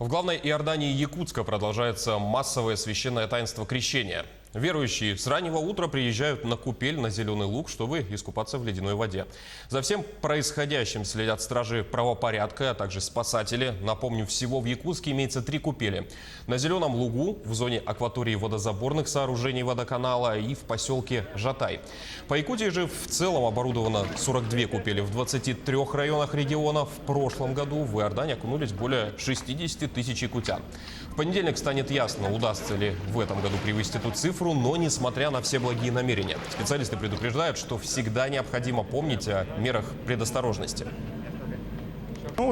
В главной Иордании Якутска продолжается массовое священное таинство крещения. Верующие с раннего утра приезжают на купель на Зеленый Луг, чтобы искупаться в ледяной воде. За всем происходящим следят стражи правопорядка, а также спасатели. Напомню, всего в Якутске имеется 3 купели. На Зеленом Лугу, в зоне акватории водозаборных сооружений водоканала и в поселке Жатай. По Якутии же в целом оборудовано 42 купели в 23 районах региона. В прошлом году в Иордании окунулись более 60 тысяч якутян. В понедельник станет ясно, удастся ли в этом году превысить эту цифру, но несмотря на все благие намерения. Специалисты предупреждают, что всегда необходимо помнить о мерах предосторожности.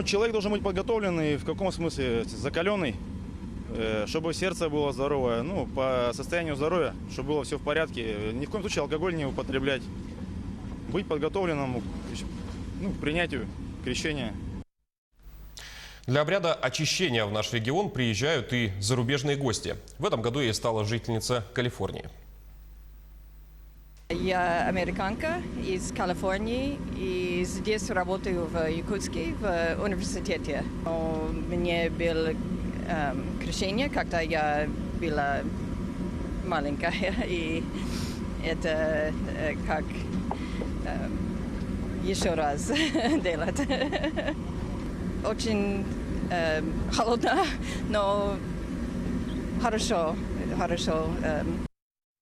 Человек должен быть подготовленный, в каком смысле закаленный, чтобы сердце было здоровое, по состоянию здоровья, чтобы было все в порядке. Ни в коем случае алкоголь не употреблять. Быть подготовленным к принятию крещения. Для обряда очищения в наш регион приезжают и зарубежные гости. В этом году ей стала жительница Калифорнии. Я американка из Калифорнии и здесь работаю в Якутске в университете. Мне было крещение, когда я была маленькая, и это как еще раз делать. Очень холодно, но хорошо.